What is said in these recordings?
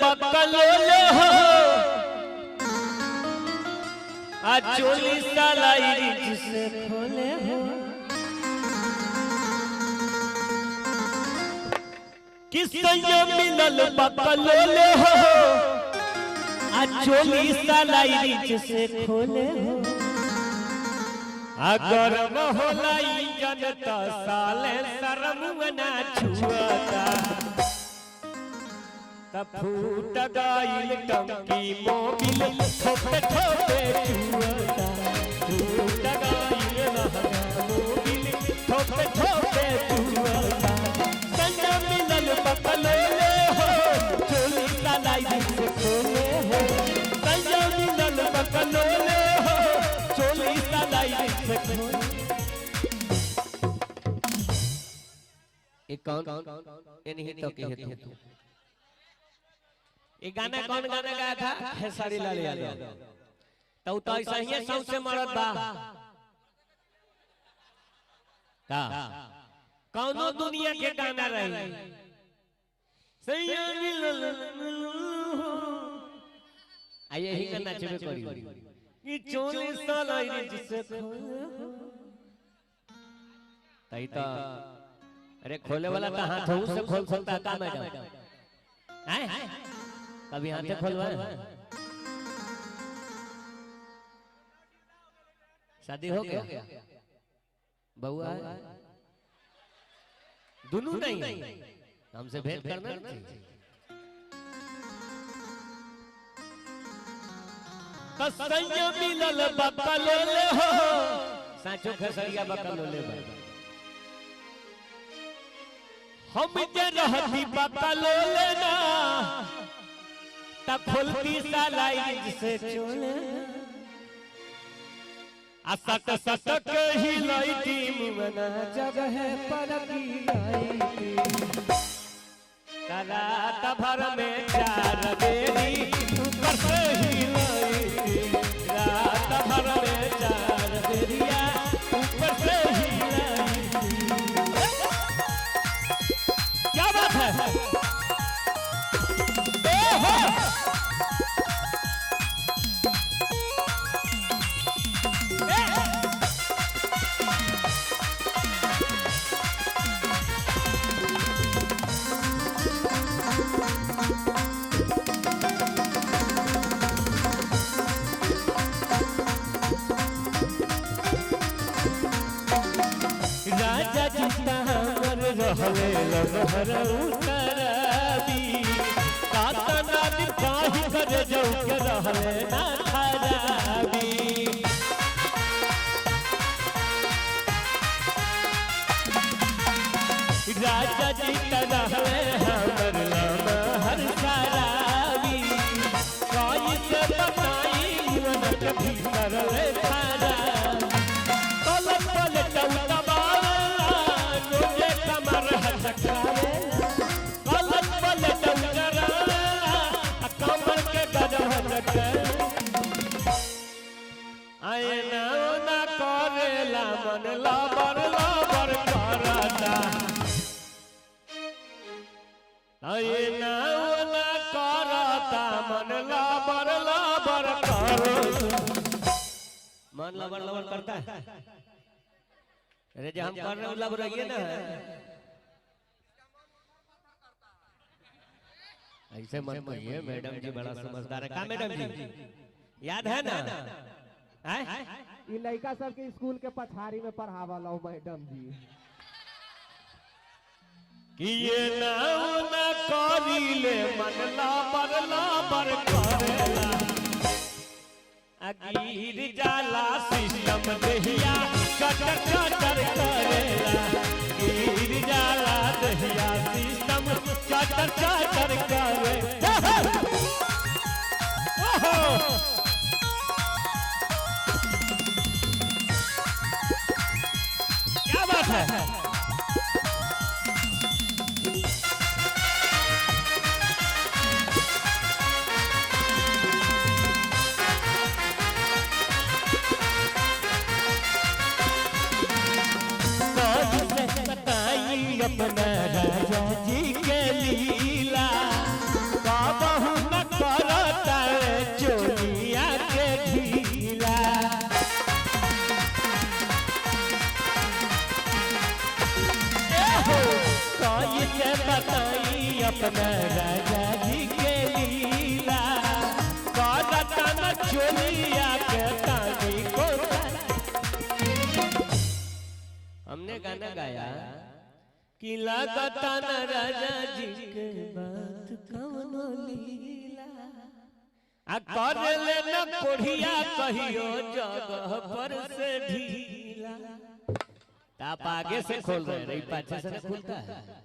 बकलोले हो आ चोली सालाई जिसे खोले हो किससे मिलल बकलोले हो आ चोली सालाई जिसे खोले हो अगर मोहलाई जनता साले शर्मना छुआता तब फूट गईल टंकी मोबिल ठोके ठोके छुआता फूट गईल लहंगा मोबिल ठोके ठोके छुआता संजा मिलल बकलोले हो चोली सालाई से खोले हो संजा मिलल बकलोले हो चोली सालाई से खोले एक कौन ये नहीं तो के हेतु ये गाना कौन गाना गाया था खेसारी लाल यादव तो ऐसा ही सबसे मरद बा का कौनो दुनिया के गाना रही आइए ही गाना चले करी कि 40 साल आई जिसे तई तो अरे खोले वाला तो हाथ से खोल सकता का मैडम हैं कभी हाथ से खोलवा शादी हो गया बउआ दोनों नहीं हमसे भेंट करना कसैया मिलल बकलोले हो साचो खसरिया बकलोले हम जे रहती बकलोले ना तब फुलकी सालाई से चोले असक सटक ही लाइटी मुना जगह पर की लाइटी रात भर में 4 बेरी ऊपर से ही लाइटी रात भर में 4 बेरिया ऊपर से ही लाइटी क्या बात है राजा जीता हमर रहले लहर उतरबी कातना दिन काहि कर जाऊ के रहले ना खराबी राजा जीता रहले हमर लहर खराबी काहि से बताई मन के भीतर ले खराबी कलक पलट उतबा गलत पलट उतरा कमर के गजब आए ना करेला मन लाबर लाबर करता आए ना करता मन लाबर लाबर करता मन लाबर लाबर करता है अरे जो हम कर रहे हैं लब रहिए ना ऐसे मत कहिए मैडम जी बड़ा समझदार है का मैडम जी याद है ना ये लड़का सब के स्कूल के पछाड़ी में पढ़ावा लो मैडम जी कि ये ना करीले मन लाबर करेला अगीर जाला सिस्टम दहिया कटर कटर करेला गिर जाला दहिया सिस्टम कटर कटर करे क्या बात है अपना राजा जी के लीला अपना राजा जी के लीला करता न चोलिया के तानी को। हमने गाना गाया कि लगता न राजा जी के बात कौनो लीला आ कर ले न कोढ़िया कहियो जगह पर से ढीला। आप आगे से खोल रहे हैं, पाछे से खुलता है।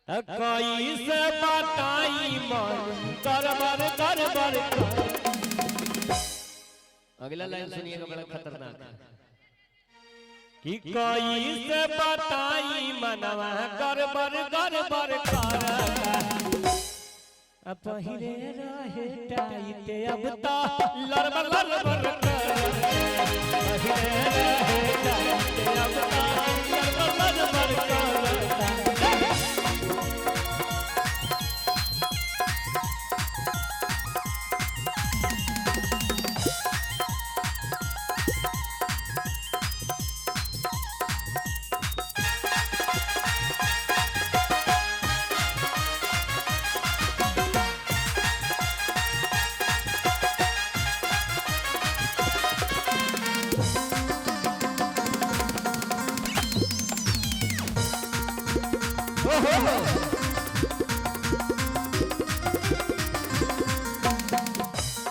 कोई से बताई मन करबर करबर। अगला लाइन सुनिएगा, बड़ा खतरनाक है कि कोई से बताई मनवा करबर करबर करता। अब पहिले रहे टाइट अब तो लड़बर लड़बर कर। पहिले रहे टाइट अब तो लड़बर लड़बर करता।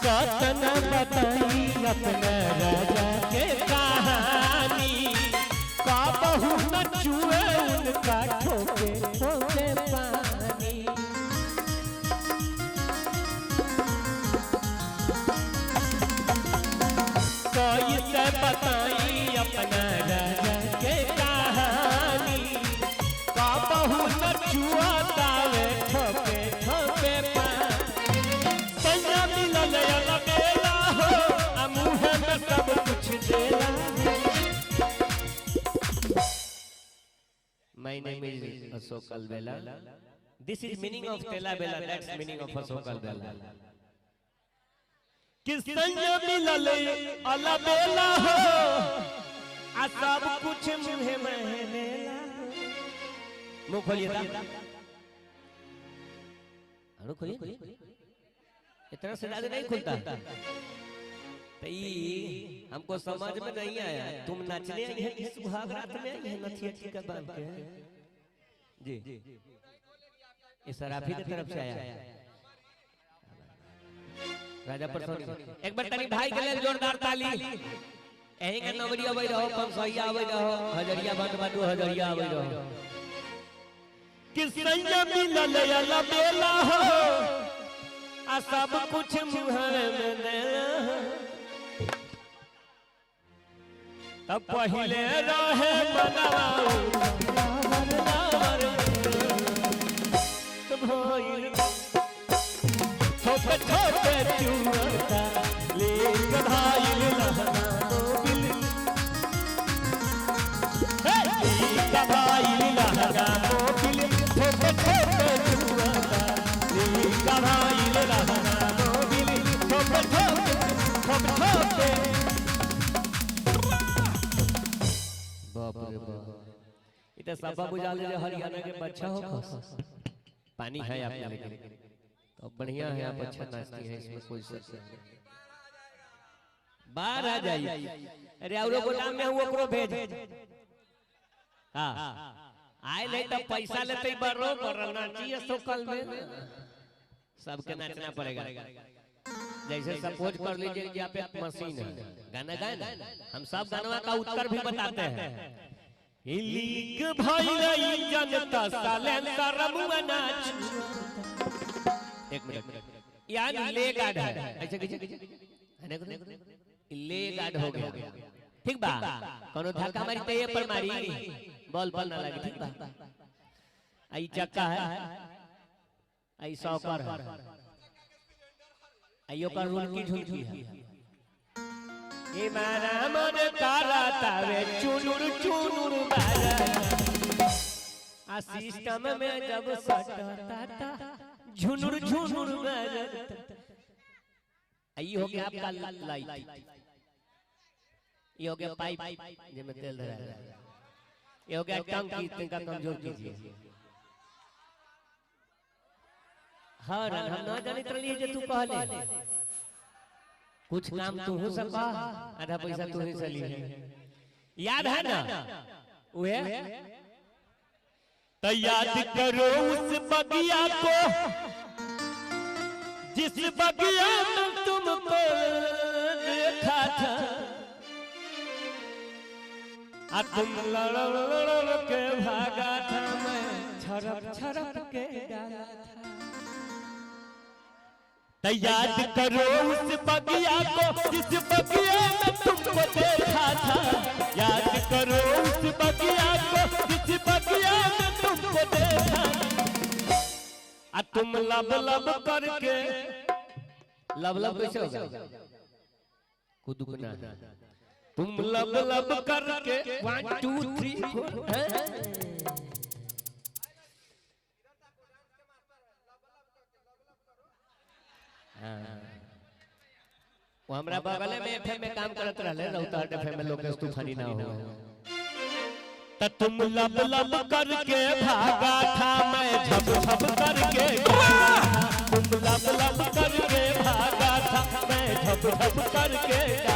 कतना बताई अपना राजा के कहानी का बहु न चुए उनका ठोके ठोके पानी। कोई से बताई अपना राजा के कहानी का बहु न चुआता वे ठोके ठोके पानी। सैया मिलल अलबेला हो आ मुँह में सब कुछ देला। My name is Ashok Alvela. This is meaning of Tela Bela. That's meaning of Ashok Alvela. कि सैया मिलल अलबेला हो आ सब कुछ मुँह में देला। मुँह खोलिए अनु खोलिए, इतना से ज्यादा नहीं खुलता। तो ये हमको समझ में नहीं आया, तुम नाचने आई है कि सुहाग रात में आई है नथिया टीका बांध के? जी इस सराफी की तरफ से आया राजा परसोनी। एक बार तनी भाई के लिए जोरदार ताली। यही के नवरी आवे रहो, पंसैया आवे रहो, हजरिया बंद बाटू हजरिया आवे रहो। कि सैया मिलल अलबेला हो आ सब कुछ मुँह में देला। तब पहिले रहे मनवा भइल छोटे छोटे चुअता लेक भाइल लहना मोबिल। लेक भाइल लहना मोबिल छोटे छोटे चुअता लेक भाइल लहना मोबिल छोटे छोटे। बाप रे बाप, इतना सब बुझा ले हरियाणा के बच्चा हो खस। पानी है आप लेकिन तो बढ़िया है, आप अच्छा नाचती है, इसमें कोई शक नहीं। बाहर आ जाइए। अरे औरो गोदाम में वो करो भेज। हां आए ले तो पैसा लेते बरोबर नाचिए सो कल में सबके नाचना पड़ेगा। जैसे सपोज कर लीजिए कि आप एक मशीन है, गाना गाए ना, हम सब गानवा का उत्तर भी बताते हैं। लीक भइल जनता सालेंसर मुआ नाच। एक मिनट यार ले गार्ड है ऐसे ले गार्ड हो गया, ठीक बा। कोनो धक्का मारी तो ये पर मारी बॉल बॉल ना लगे, ठीक बा। आई चक्का है, आई सॉकर है, आइयो का रुलकी झुलकी है। ये मारा मन तारा तावे चुनुर चुनुर बारा आ सिस्टम में जब सटता था झुनुर झुनुर बारा। आई हो गया आपका लाइट, ये हो गया पाइप जिसमें तेल धरा है, ये हो गया टंकी, इनका कमजोर कीजिए। हाँ रान हम ना जानित रही जे तू कहले कुछ काम तू हो सका आधा पैसा तू ही चली है याद है ना वे तो याद करो उस बगिया को जिस बगिया में तुमको देखा था आ तुम लड़ के भागा था मैं छरप छरप के डाला था तो याद करो उस बगिया को जिस बगिया में तुमको देखा था याद करो उस बगिया को जिस बगिया में तुमको देखा आ तुम लब लब करके लब लब कैसे होगा कुदुकना तुम लब लब करके 1 2 3 4 वो हमरा बगल में एफएम में काम करत रहले रौताट एफएम में लोकेश तूफानी ना हो त तुम लब लब करके भागा था मैं झप झप करके तुम लब लब करके भागा था मैं झप झप करके